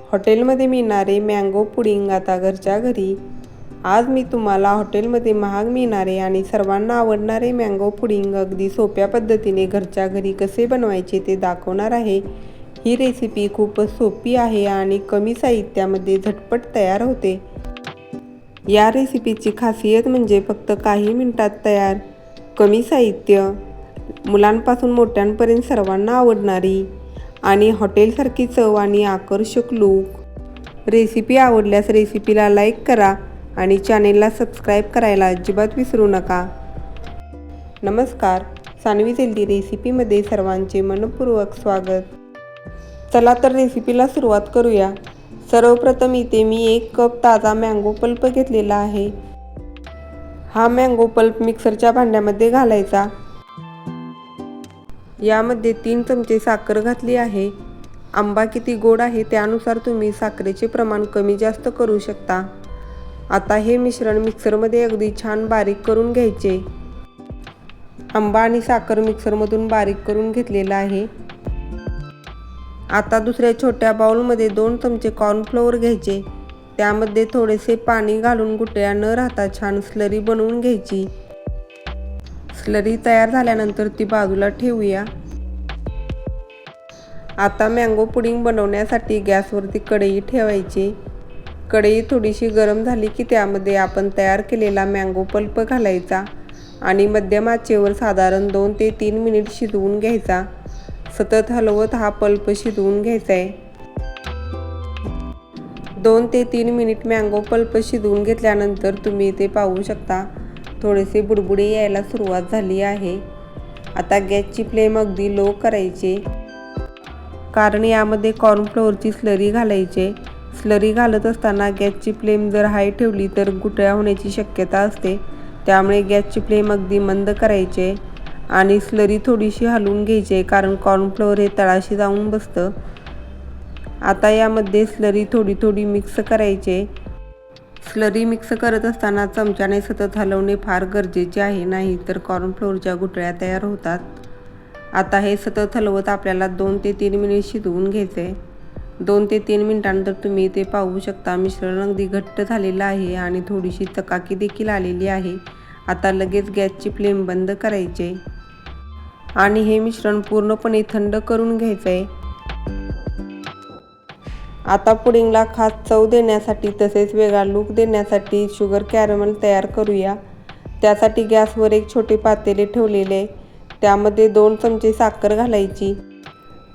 हॉटेलमध्ये मिळणारे mango pudding आता घरच्या घरी। आज मी तुम्हाला हॉटेलमध्ये महाग मिळणारे आणि सर्वांना आवडणारे मँगो पुडिंग अगदी सोप्या पद्धतीने घरच्या घरी कसे बनवायचे ते दाखवणार आहे। ही रेसिपी खूपच सोपी आहे आणि कमी साहित्यामध्ये झटपट तयार होते। या रेसिपीची खासियत म्हणजे फक्त काही मिनिटात तयार, कमी साहित्य, मुलांपासून मोठ्यांपर्यंत सर्वांना आवडणारी आणि हॉटेलसारखी चव आणि आकर्षक लूक। रेसिपी आवडल्यास रेसिपीला लाईक करा आणि चॅनेलला सबस्क्राईब करायला अजिबात विसरू नका। नमस्कार, सानवीज हेल्दी रेसिपीमध्ये सर्वांचे मनपूर्वक स्वागत। चला तर रेसिपीला सुरुवात करूया। सर्वप्रथम इथे मी 1 कप ताजा मँगो पल्प घेतलेला आहे। हा मँगो पल्प मिक्सरच्या भांड्यामध्ये घालायचा। यामध्ये 3 चमचे साखर घातली आहे। आंबा किती गोड आहे त्यानुसार तुम्ही साखरेचे प्रमाण कमी जास्त करू शकता। आता हे मिश्रण मिक्सरमध्ये अगदी छान बारीक करून घ्यायचे। आंबा आणि साखर मिक्सरमधून बारीक करून घेतलेला आहे। आता दुसऱ्या छोट्या बाउलमध्ये 2 चमचे कॉर्नफ्लोअर घ्यायचे। त्यामध्ये थोडेसे पाणी घालून गुठळ्या न राहता छान स्लरी बनवून घ्यायची। स्लरी तयार झाल्यानंतर ती बाजूला ठेवूया। आता मँगो पुडिंग बनवण्यासाठी गॅसवरती कढई ठेवायची। कढई थोडीशी गरम झाली की त्यामध्ये आपण तयार केलेला मँगो पल्प घालायचा आणि मध्यम आचेवर साधारण 2 ते 3 मिनिट शिजवून घ्यायचा। सतत हलवत हा पल्प शिजवून घ्यायचा आहे। 2 ते 3 मिनिट मँगो पल्प शिजवून घेतल्यानंतर तुम्ही इथे पाहू शकता थोडेसे बुडबुडे यायला सुरुवात झाली आहे। आता गॅसची फ्लेम अगदी लो करायची, कारण यामध्ये कॉर्नफ्लोअरची स्लरी घालायची। स्लरी घालत असताना गॅसची फ्लेम जर हाय ठेवली तर गुठळ्या होण्याची शक्यता असते, त्यामुळे गॅसची फ्लेम अगदी मंद करायची आणि स्लरी थोडीशी हलवून घ्यायची, कारण कॉर्नफ्लोअर हे तळाशी जाऊन बसतं। आता यामध्ये स्लरी थोडी मिक्स करायचे। स्लरी मिक्स करत असताना चमच्याने सतत हलवणे फार गरजेचे आहे, नाही तर कॉर्नफ्लोअरच्या गुठळ्या तयार होतात। आता हे सतत हलवत आपल्याला 2 ते 3 मिनिट शिजवून घ्यायचे। 2 ते 3 मिनिटांनंतर तुम्ही इथे पाहू शकता मिश्रण अगदी घट्ट झालेलं आहे आणि थोडीशी चकाकी देखील आलेली आहे। आता लगेच गॅसची फ्लेम बंद करायची आणि हे मिश्रण पूर्णपणे थंड करून घ्यायचे। आता पुडिंगला खास चव देण्यासाठी तसेच वेगळा लूक देण्यासाठी शुगर कॅरमल तयार करूया। त्यासाठी गॅसवर एक छोटे पातेले ठेवलेले, त्यामध्ये 2 चमचे साखर घालायची।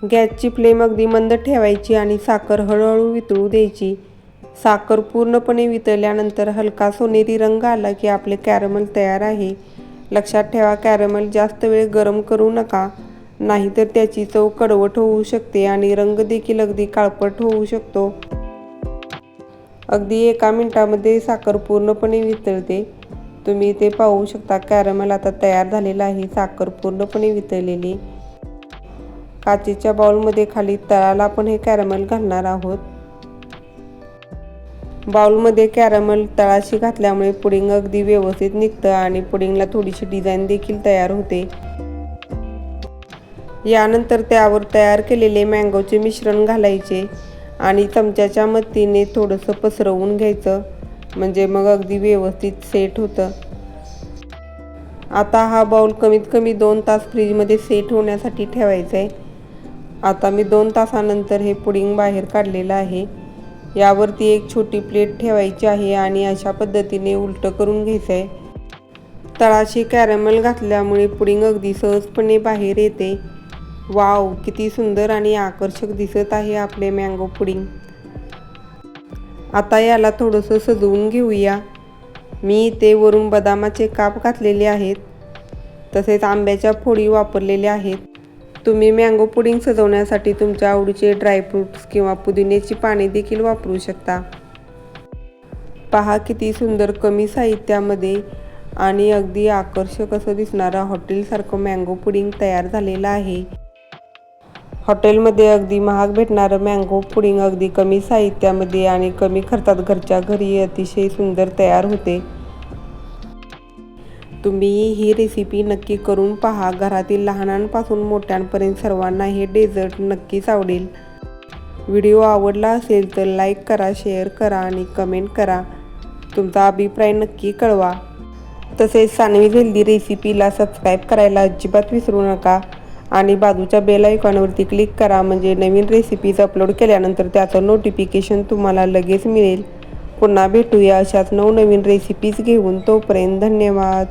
गॅसची फ्लेम अगदी मंद ठेवायची आणि साखर हळूहळू वितळू द्यायची। साखर पूर्णपणे वितळल्यानंतर हलका सोनेरी रंग आला की आपले कॅरमल तयार आहे। लक्षात ठेवा, कॅरमल जास्त वेळ गरम करू नका, नाहीतर त्याची चव कडवट होऊ शकते आणि रंग देखील अगदी काळपट होऊ शकतो। अगदी 1 मिनिटामध्ये साखर पूर्णपणे वितळते। तुम्ही इथे पाहू शकता कॅरमल आता तयार झालेला आहे। साखर पूर्णपणे वितळलेली। काचेच्या बाउलमध्ये खाली तळाला आपण हे कॅरमल घालणार आहोत। बाउलमध्ये कॅरमल तळाशी घातल्यामुळे पुडिंग अगदी व्यवस्थित निघतं आणि पुडिंगला थोडीशी डिझाईन देखील तयार होते। यानंतर त्यावर तयार केलेले मँगोचे मिश्रण घालायचे आणि चमच्याच्या मदतीने थोडंसं पसरवून घ्यायचं, म्हणजे मग अगदी व्यवस्थित सेट होतं। आता हा बाउल कमीत कमी 2 तास फ्रीजमध्ये सेट होण्यासाठी ठेवायचा आहे। आता मी 2 तासानंतर हे पुडिंग बाहेर काढलेलं आहे। यावरती एक छोटी प्लेट ठेवायची आहे आणि अशा पद्धतीने उलटं करून घ्यायचं आहे। तळाशी कॅरमल घातल्यामुळे पुडिंग अगदी सहजपणे बाहेर येते। वाव, किती सुंदर आणि आकर्षक दिसत आहे आपले मँगो पुडिंग। आता याला थोडंसं सजवून घेऊया। मी इथे वरून बदामाचे काप घातलेले आहेत, तसेच आंब्याच्या फोडी वापरलेल्या आहेत। तुम्ही मँगो पुडिंग सजवण्यासाठी तुमच्या आवडीचे ड्रायफ्रूट्स किंवा पुदिन्याची पाने देखील वापरू शकता। पहा किती सुंदर कमी साहित्यामध्ये आणि अगदी आकर्षक असं दिसणारा हॉटेलसारखं मँगो पुडिंग तयार झालेलं आहे। हॉटेलमध्ये अगदी महाग भेटणारं मँगो पुडिंग अगदी कमी साहित्यामध्ये आणि कमी खर्चात घरच्या घरी अतिशय सुंदर तयार होते। तुम्ही ही रेसिपी नक्की करून पहा। घरातील लहानांपासून मोठ्यांपर्यंत सर्वांना हे डेझर्ट नक्कीच आवडेल। व्हिडिओ आवडला असेल तर लाईक करा, शेअर करा आणि कमेंट करा. तुमचा अभिप्राय नक्की कळवा. तसेच सानवीज हेल्दी रेसिपीला सबस्क्राईब करायला अजिबात विसरू नका आणि बाजूच्या बेल आयकॉनवरती क्लिक करा, म्हणजे नवीन रेसिपीज अपलोड केल्यानंतर त्याचं नोटिफिकेशन तुम्हाला लगेच मिळेल. पुन्हा भेटूया अशाच नवनवीन रेसिपीज घेऊन. तोपर्यंत धन्यवाद.